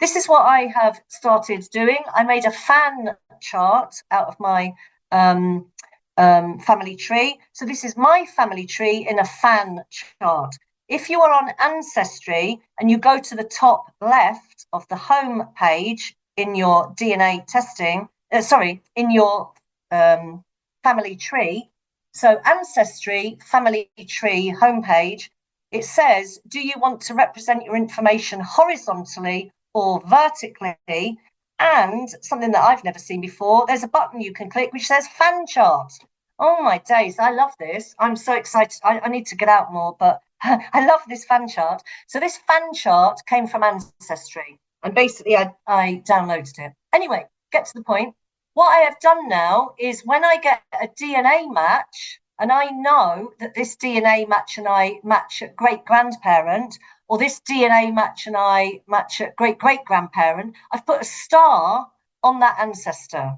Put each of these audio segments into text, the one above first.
this is what I have started doing. I made a fan chart out of my um, family tree. So this is my family tree in a fan chart. If you are on Ancestry and you go to the top left of the home page in your DNA testing, in your family tree, so Ancestry, family tree homepage, it says, do you want to represent your information horizontally or vertically? And something that I've never seen before, there's a button you can click which says fan chart. Oh my days, I love this. I'm so excited. I need to get out more, but I love this fan chart. So this fan chart came from Ancestry, and basically I downloaded it. Anyway, get to the point. What I have done now is when I get a DNA match, and I know that this DNA match and I match at great grandparent, or this DNA match and I match at great great grandparent, I've put a star on that ancestor.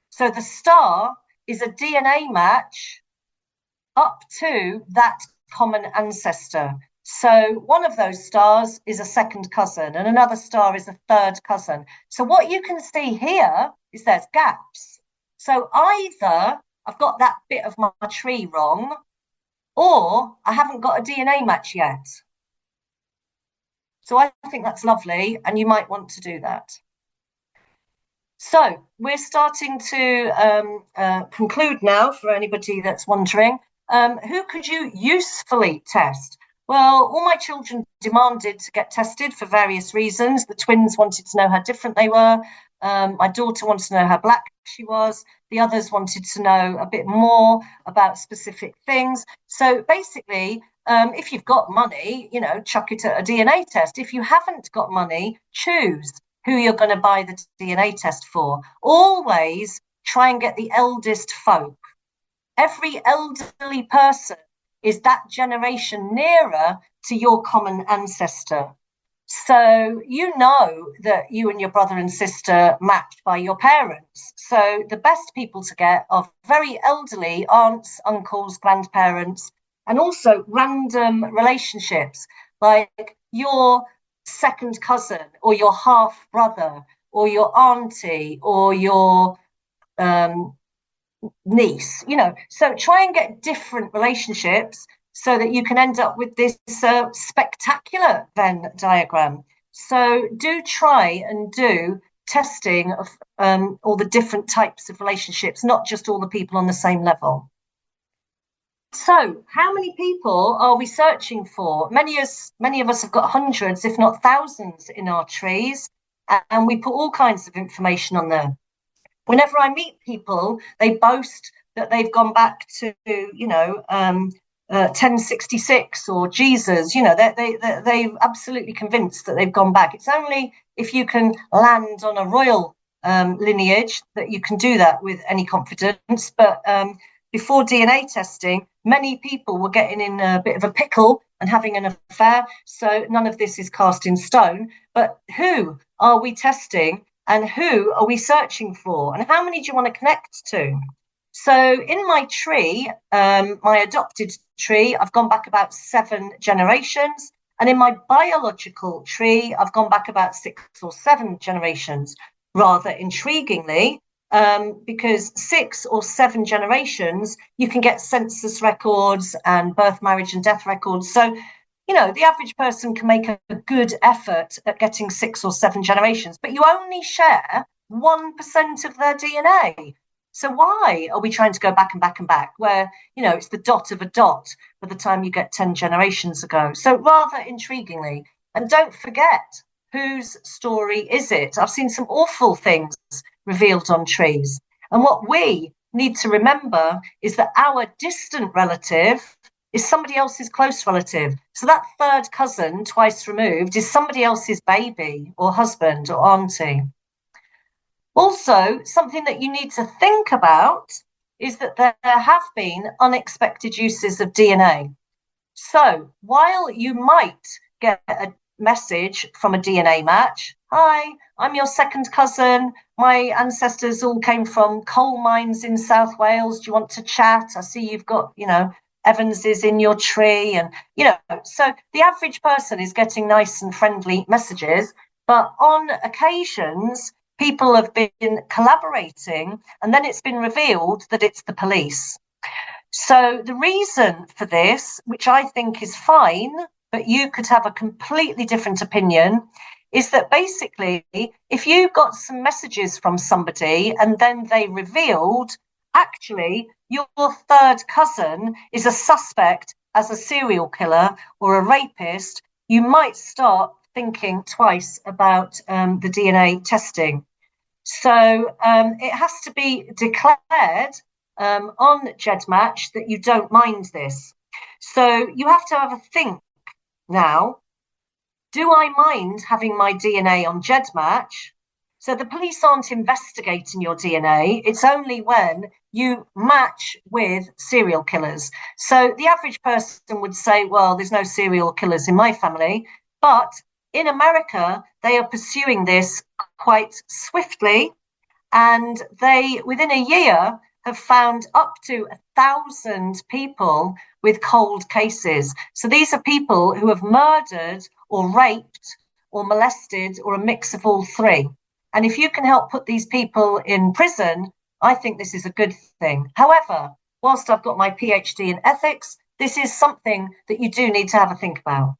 So the star is a DNA match up to that common ancestor. So one of those stars is a second cousin and another star is a third cousin. So what you can see here is there's gaps. So either I've got that bit of my tree wrong, or I haven't got a DNA match yet. So I think that's lovely, and you might want to do that. So we're starting to conclude now for anybody that's wondering, who could you usefully test? Well, all my children demanded to get tested for various reasons. The twins wanted to know how different they were. My daughter wanted to know how black she was. The others wanted to know a bit more about specific things. So basically, if you've got money, chuck it at a DNA test. If you haven't got money, choose who you're going to buy the DNA test for. Always try and get the eldest folk. Every elderly person is that generation nearer to your common ancestor. So you know that you and your brother and sister matched by your parents. So the best people to get are very elderly aunts, uncles, grandparents, and also random relationships like your second cousin or your half brother or your auntie or your niece, So try and get different relationships so that you can end up with this spectacular Venn diagram. So do try and do testing of all the different types of relationships, not just all the people on the same level. So how many people are we searching for? Many of us have got hundreds, if not thousands, in our trees, and we put all kinds of information on there. Whenever I meet people, they boast that they've gone back to, 1066 or Jesus. They're absolutely convinced that they've gone back. It's only if you can land on a royal lineage that you can do that with any confidence. But before DNA testing, many people were getting in a bit of a pickle and having an affair. So none of this is cast in stone. But who are we testing? And who are we searching for? And how many do you want to connect to? So in my tree, my adopted tree, I've gone back about 7 generations. And in my biological tree, I've gone back about 6 or 7 generations. Rather intriguingly, because 6 or 7 generations, you can get census records and birth, marriage, and death records. So the average person can make a good effort at getting 6 or 7 generations, but you only share 1% of their DNA. So why are we trying to go back and back and back where, it's the dot of a dot by the time you get 10 generations ago? So rather intriguingly, and don't forget, whose story is it? I've seen some awful things revealed on trees. And what we need to remember is that our distant relative is somebody else's close relative. So that third cousin, twice removed, is somebody else's baby or husband or auntie. Also, something that you need to think about is that there have been unexpected uses of DNA. So while you might get a message from a DNA match, hi, I'm your second cousin. My ancestors all came from coal mines in South Wales. Do you want to chat? I see you've got, Evans is in your tree. And, so the average person is getting nice and friendly messages. But on occasions, people have been collaborating, and then it's been revealed that it's the police. So the reason for this, which I think is fine, but you could have a completely different opinion, is that basically, if you got some messages from somebody and then they revealed, actually, your third cousin is a suspect as a serial killer or a rapist, you might start thinking twice about the DNA testing. So it has to be declared on GEDmatch that you don't mind this. So you have to have a think now. Do I mind having my DNA on GEDmatch? So the police aren't investigating your DNA. It's only when you match with serial killers. So the average person would say, well, there's no serial killers in my family. But in America, they are pursuing this quite swiftly. And they, within a year, have found up to 1,000 people with cold cases. So these are people who have murdered or raped or molested or a mix of all three. And if you can help put these people in prison, I think this is a good thing. However, whilst I've got my PhD in ethics, this is something that you do need to have a think about.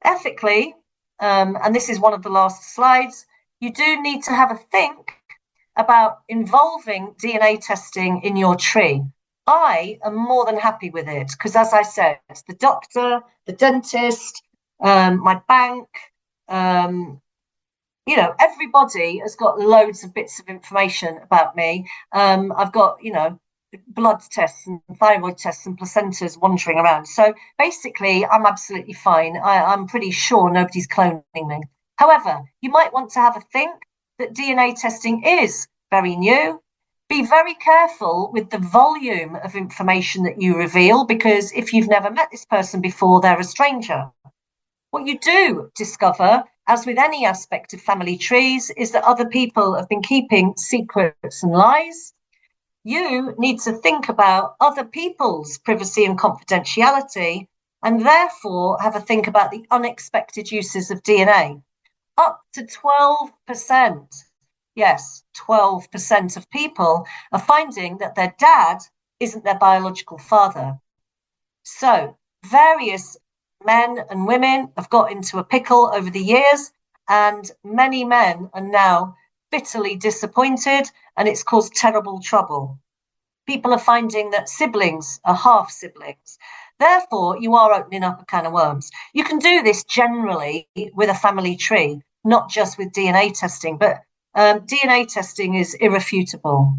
Ethically, and this is one of the last slides, you do need to have a think about involving DNA testing in your tree. I am more than happy with it because, as I said, the doctor, the dentist, my bank, everybody has got loads of bits of information about me. I've got, blood tests and thyroid tests and placentas wandering around. So basically, I'm absolutely fine. I'm pretty sure nobody's cloning me. However, you might want to have a think that DNA testing is very new. Be very careful with the volume of information that you reveal, because if you've never met this person before, they're a stranger. What you do discover, as with any aspect of family trees, is that other people have been keeping secrets and lies. You need to think about other people's privacy and confidentiality, and therefore have a think about the unexpected uses of DNA. Up to 12%, yes, 12% of people are finding that their dad isn't their biological father. So various men and women have got into a pickle over the years, and many men are now bitterly disappointed, and it's caused terrible trouble. People are finding that siblings are half siblings. Therefore, you are opening up a can of worms. You can do this generally with a family tree, not just with DNA testing, but DNA testing is irrefutable.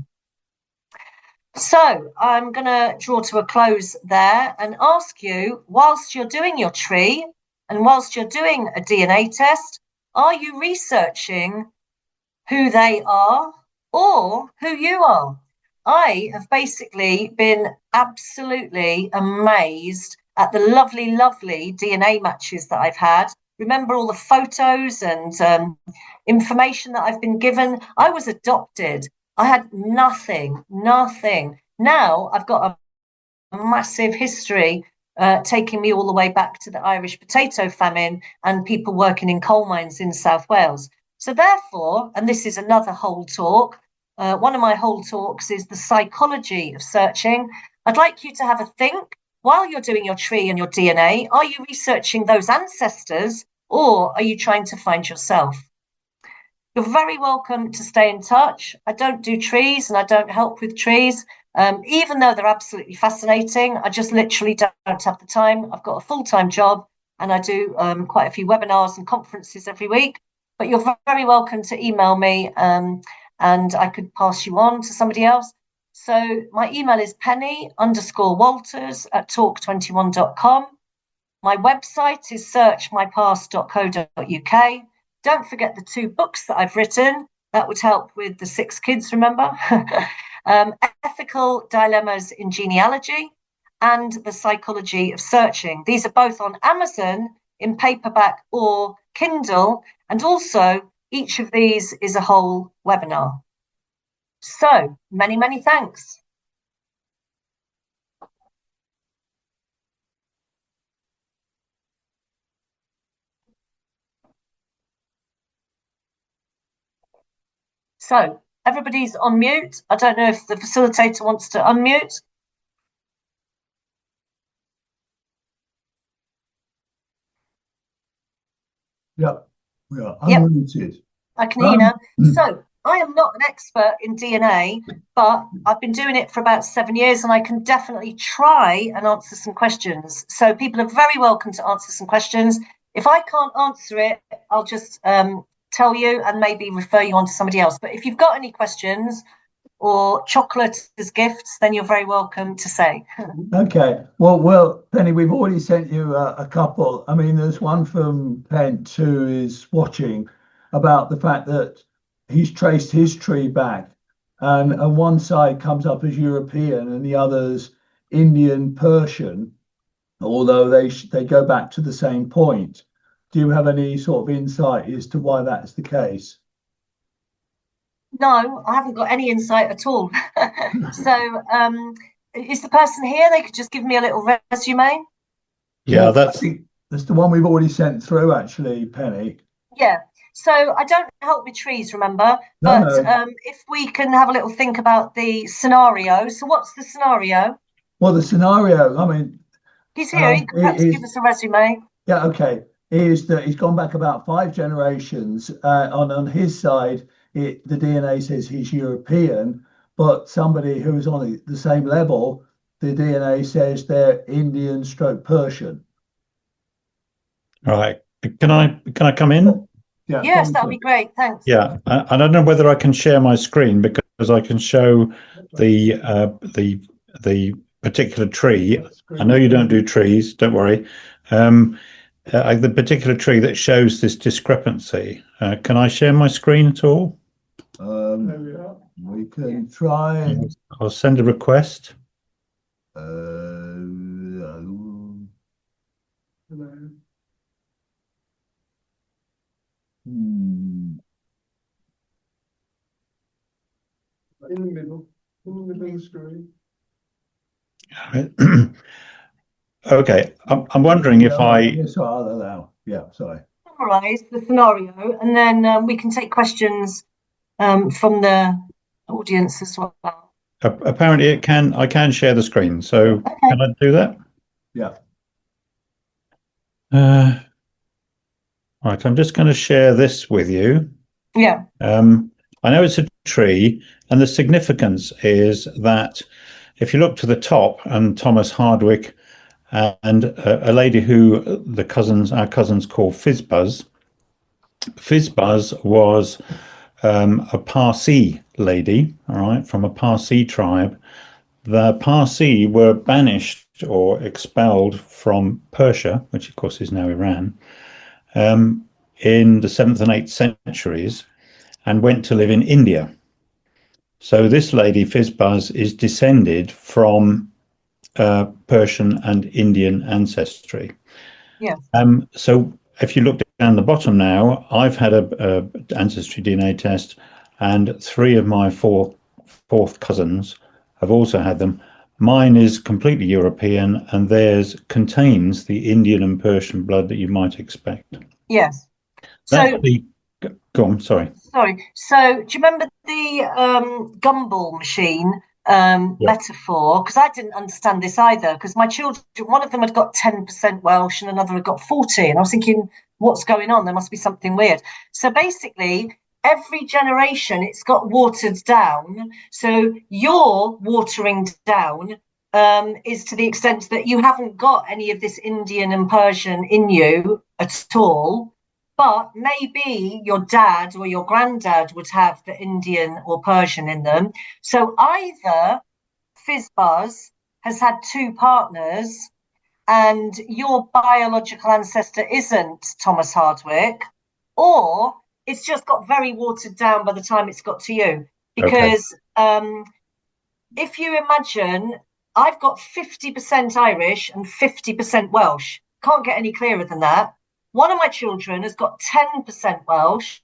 So I'm going to draw to a close there and ask you, whilst you're doing your tree and whilst you're doing a DNA test, are you researching who they are or who you are? I have basically been absolutely amazed at the lovely, lovely DNA matches that I've had. Remember all the photos and information that I've been given? I was adopted. I had nothing. Now I've got a massive history taking me all the way back to the Irish potato famine and people working in coal mines in South Wales. So therefore, and this is another whole talk, one of my whole talks is the psychology of searching. I'd like you to have a think while you're doing your tree and your DNA. Are you researching those ancestors, or are you trying to find yourself? You're very welcome to stay in touch. I don't do trees and I don't help with trees. Even though they're absolutely fascinating, I just literally don't have the time. I've got a full-time job and I do quite a few webinars and conferences every week. But you're very welcome to email me and I could pass you on to somebody else. So my email is penny_walters@talk21.com. My website is searchmypast.co.uk. Don't forget the 2 books that I've written. That would help with the 6 kids, remember? Ethical Dilemmas in Genealogy and The Psychology of Searching. These are both on Amazon in paperback or Kindle, and also each of these is a whole webinar. So many, many thanks. So everybody's on mute. I don't know if the facilitator wants to unmute. Yeah, unmuted. I can hear now. So I am not an expert in DNA, but I've been doing it for about 7 years, and I can definitely try and answer some questions. So people are very welcome to answer some questions. If I can't answer it, I'll just tell you and maybe refer you on to somebody else. But if you've got any questions or chocolate as gifts, then you're very welcome to say. Okay. Well, Penny, we've already sent you a couple. I mean, there's one from Pent who is watching about the fact that he's traced his tree back, and one side comes up as European and the other's Indian Persian, although they go back to the same point. Do you have any sort of insight as to why that's the case? No, I haven't got any insight at all. So, is the person here? They could just give me a little resume. Yeah, that's the one we've already sent through, actually, Penny. Yeah. So I don't help with trees, remember? No, but no. If we can have a little think about the scenario. So what's the scenario? Well, the scenario, I mean, He's here. He can perhaps give us a resume. Yeah, okay. Is that he's gone back about 5 generations. On his side, the DNA says he's European, but somebody who is on the same level, the DNA says they're Indian stroke Persian. All right. Can I come in? Yeah. Yes, that would be great. Thanks. Yeah. I don't know whether I can share my screen because I can show the particular tree. I know you don't do trees. Don't worry. The particular tree that shows this discrepancy. Can I share my screen at all? We can try. I'll send a request. In the middle of the screen. Okay, I'm wondering if I. Yes, I'll allow. Yeah, sorry. Summarize the scenario, and then we can take questions from the audience as well. Apparently, I can share the screen. So okay. Can I do that? Yeah. Right. I'm just going to share this with you. Yeah. I know it's a tree, and the significance is that if you look to the top, and Thomas Hardwick and a lady who our cousins call Fizzbuzz. Fizzbuzz was a Parsi lady, all right, from a Parsi tribe. The Parsi were banished or expelled from Persia, which of course is now Iran, in the 7th and 8th centuries, and went to live in India. So this lady, Fizzbuzz, is descended from Persian and Indian ancestry. Yeah. So if you look down the bottom now, I've had a ancestry DNA test, and 3 of my fourth cousins have also had them. Mine is completely European, and theirs contains the Indian and Persian blood that you might expect. Yes. So go on, sorry. Sorry. So do you remember the gumball machine metaphor? Because I didn't understand this either, because my children, one of them had got 10% Welsh and another had got 40. And I was thinking, what's going on? There must be something weird. So basically, every generation, it's got watered down. So your watering down is to the extent that you haven't got any of this Indian and Persian in you at all. But maybe your dad or your granddad would have the Indian or Persian in them. So either Fizzbuzz has had 2 partners and your biological ancestor isn't Thomas Hardwick, or it's just got very watered down by the time it's got to you. Because if you imagine, I've got 50% Irish and 50% Welsh. Can't get any clearer than that. One of my children has got 10% Welsh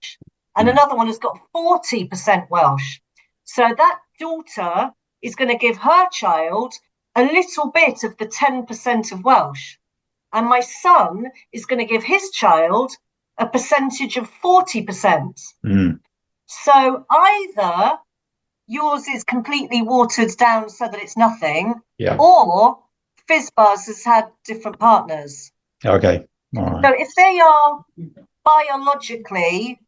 and another one has got 40% Welsh. So that daughter is going to give her child a little bit of the 10% of Welsh. And my son is going to give his child a percentage of 40%. So either yours is completely watered down so that it's nothing, Yeah. or Fizzbuzz has had different partners. Okay. All So right. if they are biologically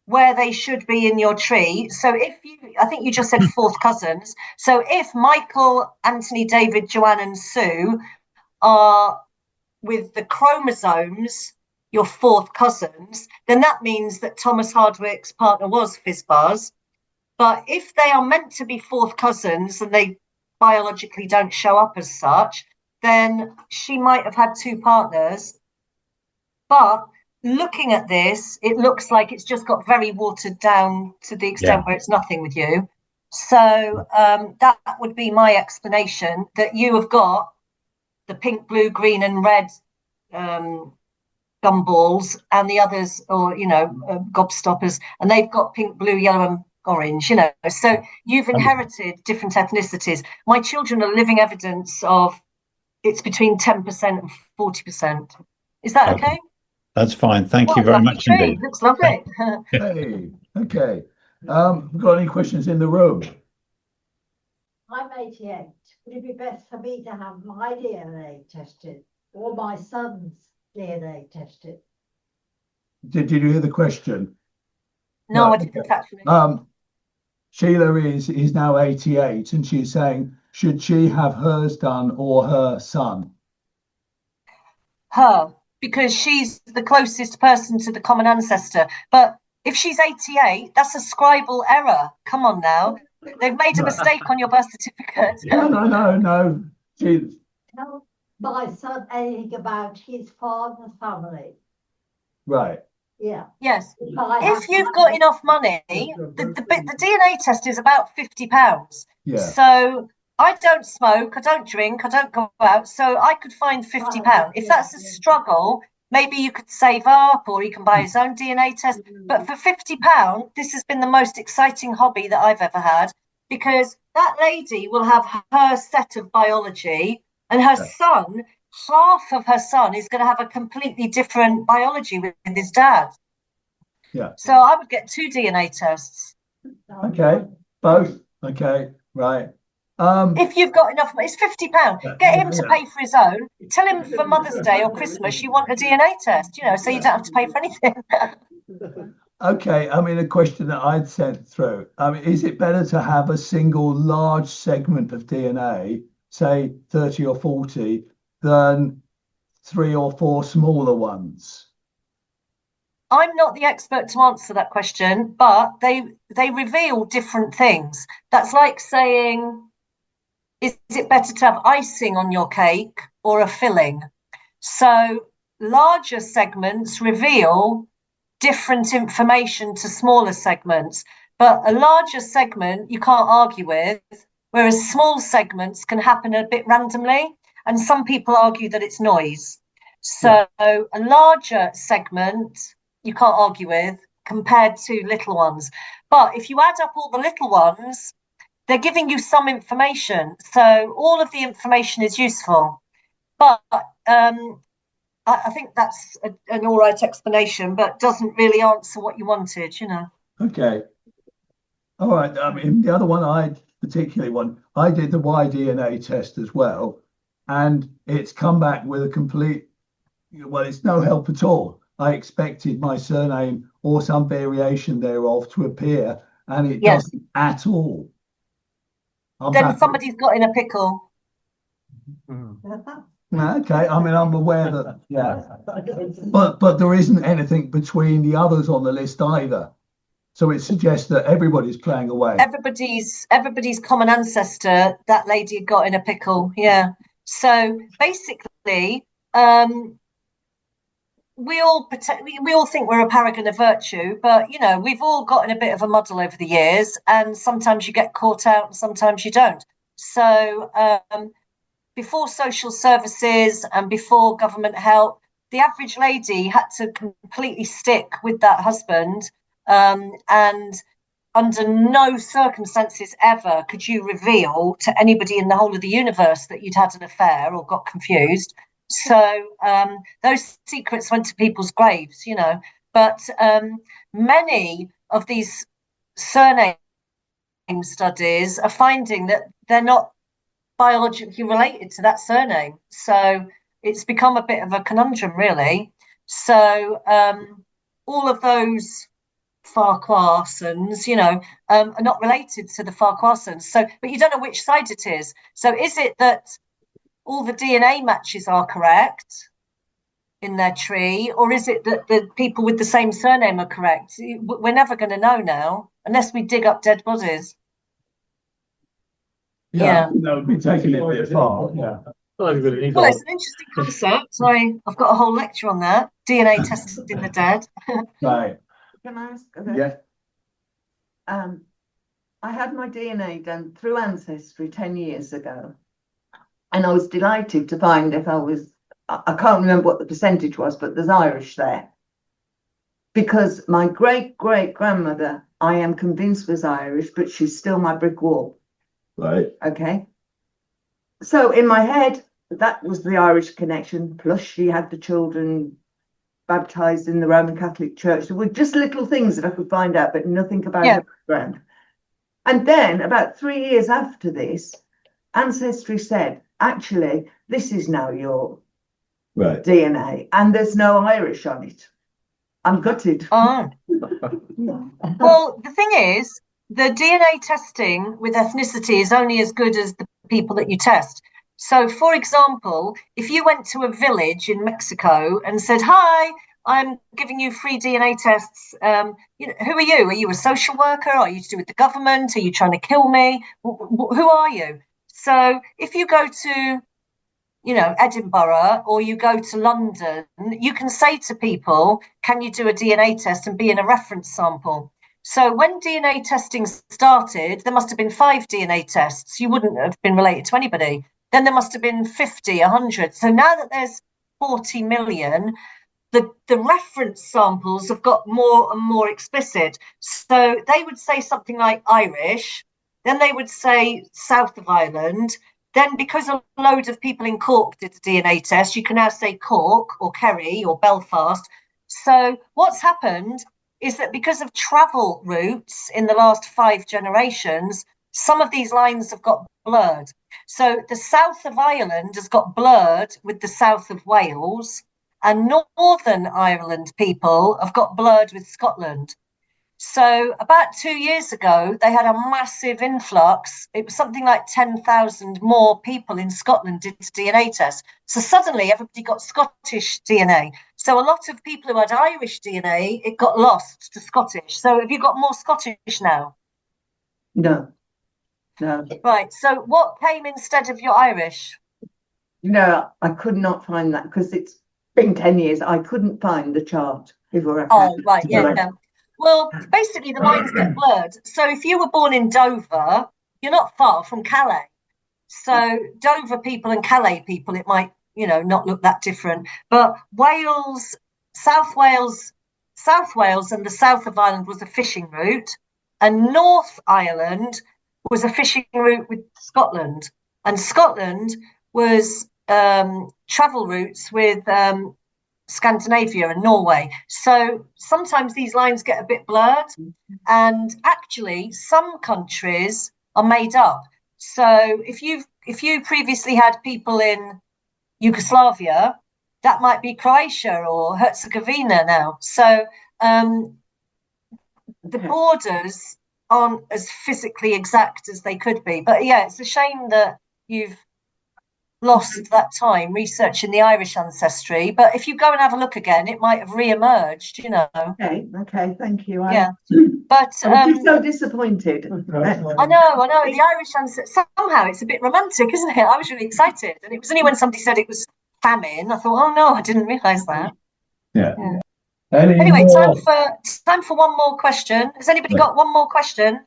where they should be in your tree, so if you, I think you just said fourth cousins. So if Michael, Anthony, David, Joanne, and Sue are with the chromosomes your fourth cousins, then that means that Thomas Hardwick's partner was Fizzbuzz. But if they are meant to be fourth cousins and they biologically don't show up as such, then she might have had two partners. But looking at this, it looks like it's just got very watered down to the extent where it's nothing with you. So that would be my explanation, that you have got the pink, blue, green, and red gumballs, and the others, or gobstoppers, and they've got pink, blue, yellow, and orange. So you've inherited different ethnicities. My children are living evidence of it's between 10% and 40%. Is that okay? That's fine. Thank you What a very lovely much tree. indeed. Looks lovely. Hey, okay. Got any questions in the room? I'm 88. Would it be best for me to have my DNA tested or my son's DNA tested? Did you hear the question? No, I didn't actually. Sheila is now 88, and she's saying, should she have hers done or her son? Her, because she's the closest person to the common ancestor. But if she's 88, that's a scribal error. Come on now. They've made a mistake on your birth certificate. No. Tell my son anything about his father's family. Right. Yeah. Yes. If you've got enough money, the DNA test is about £50. Yeah. So I don't smoke, I don't drink, I don't go out. So I could find £50. If that's a struggle, maybe you could save up, or he can buy his own DNA test. But for £50, this has been the most exciting hobby that I've ever had, because that lady will have her set of biology, and her son, half of her son is going to have a completely different biology with his dad. Yeah. So I would get 2 DNA tests. Okay. Both. Okay. Right. If you've got enough, it's £50. Get him to pay for his own. Tell him for Mother's Day or Christmas you want a DNA test, so you don't have to pay for anything. Okay. I mean, a question that I'd sent through. Is it better to have a single large segment of DNA, say 30 or 40, than 3 or 4 smaller ones? I'm not the expert to answer that question, but they reveal different things. That's like saying, is it better to have icing on your cake or a filling? So larger segments reveal different information to smaller segments, but a larger segment you can't argue with, whereas small segments can happen a bit randomly, and some people argue that it's noise. So a larger segment you can't argue with compared to little ones. But if you add up all the little ones, they're giving you some information. So all of the information is useful. But I think that's an all right explanation, but doesn't really answer what you wanted, Okay. All right. I mean, the other one I did the Y-DNA test as well, and it's come back with a complete, well, it's no help at all. I expected my surname or some variation thereof to appear, and it doesn't at all. Then somebody's got in a pickle. Okay, I mean, I'm aware that, but there isn't anything between the others on the list either. So it suggests that everybody's playing away. Everybody's common ancestor, that lady got in a pickle. Yeah. So basically, we all think we're a paragon of virtue, but we've all gotten a bit of a muddle over the years, and sometimes you get caught out and sometimes you don't. So before social services and before government help, the average lady had to completely stick with that husband, and under no circumstances ever could you reveal to anybody in the whole of the universe that you'd had an affair or got confused. So those secrets went to people's graves, But many of these surname studies are finding that they're not biologically related to that surname. So it's become a bit of a conundrum, really. So all of those Farquharsons, are not related to the Farquharsons. So, but you don't know which side it is. So is it that all the DNA matches are correct in their tree, or is it that the people with the same surname are correct? We're never going to know now, unless we dig up dead bodies. Yeah, that would be taking it a bit far. Yeah. Well, it's an interesting concept. I've got a whole lecture on that. DNA testing the dead. Right. Can I ask? Yeah. I had my DNA done through Ancestry 10 years ago, and I was delighted to find that I can't remember what the percentage was, but there's Irish there. Because my great-great-grandmother, I am convinced, was Irish, but she's still my brick wall. Right. Okay. So in my head, that was the Irish connection, plus she had the children baptized in the Roman Catholic Church. There were just little things that I could find out, but nothing about her background. And then about 3 years after this, Ancestry said, actually, this is now your DNA, and there's no Irish on it. I'm gutted. Oh. Well, the thing is, the DNA testing with ethnicity is only as good as the people that you test. So, for example, if you went to a village in Mexico and said, "Hi, I'm giving you free DNA tests. Who are you? Are you a social worker? Are you to do with the government? Are you trying to kill me? Who are you?" So, if you go to, Edinburgh, or you go to London, you can say to people, "Can you do a DNA test and be in a reference sample?" So when DNA testing started, there must have been 5 DNA tests. You wouldn't have been related to anybody. Then there must have been 50, 100. So now that there's 40 million, the reference samples have got more and more explicit. So they would say something like Irish, then they would say south of Ireland. Then because a load of people in Cork did the DNA test, you can now say Cork or Kerry or Belfast. So what's happened is that because of travel routes in the last 5 generations, some of these lines have got blurred. So the south of Ireland has got blurred with the south of Wales, and Northern Ireland people have got blurred with Scotland. So about 2 years ago, they had a massive influx. It was something like 10,000 more people in Scotland did DNA tests. So suddenly everybody got Scottish DNA. So a lot of people who had Irish DNA, it got lost to Scottish. So have you got more Scottish now? No. Right. So what came instead of your Irish? I could not find that because it's been 10 years. I couldn't find the chart before. Right. Yeah. Well, basically, the lines get blurred. So if you were born in Dover, you're not far from Calais. So Dover people and Calais people, it might, not look that different. But Wales, South Wales and the south of Ireland was a fishing route. And North Ireland was a fishing route with Scotland. And Scotland was travel routes with Scandinavia and Norway. So sometimes these lines get a bit blurred, and actually some countries are made up. So if you previously had people in Yugoslavia, that might be Croatia or Herzegovina now. So the borders aren't as physically exact as they could be. But yeah, it's a shame that you've lost that time researching the Irish ancestry, but if you go and have a look again, it might have re-emerged, Okay, thank you. But I'm so disappointed. I know the Irish ancestry, somehow it's a bit romantic, isn't it? I was really excited, and it was only when somebody said it was famine I thought, oh no, I didn't realize that. Anyway, time for one more question. Has anybody got one more question?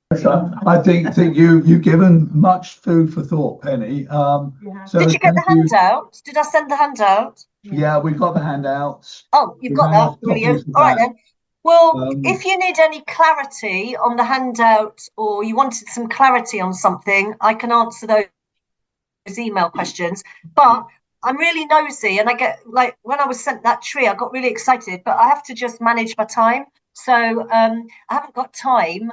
I think you've given much food for thought, Penny. So did you get the handout? Did I send the handout? Yeah, we've got the handouts. Oh, you've got that. Brilliant. All right then. Well, if you need any clarity on the handout, or you wanted some clarity on something, I can answer those email questions. But I'm really nosy, and I get, like, when I was sent that tree, I got really excited, but I have to just manage my time. So I haven't got time,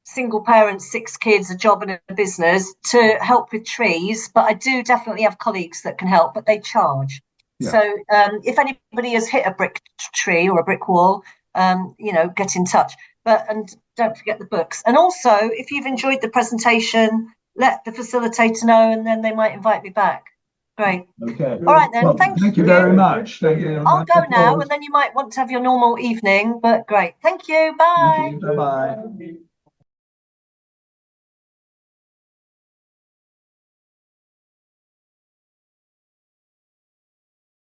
single parents, 6 kids, a job and a business, to help with trees, but I do definitely have colleagues that can help, but they charge. Yeah. So if anybody has hit a brick tree or a brick wall, get in touch. And don't forget the books. And also, if you've enjoyed the presentation, let the facilitator know, and then they might invite me back. Great. Okay. All right then. Well, thank you very much. Thank you. I'll go now, and then you might want to have your normal evening. But great. Thank you. Bye. Bye bye.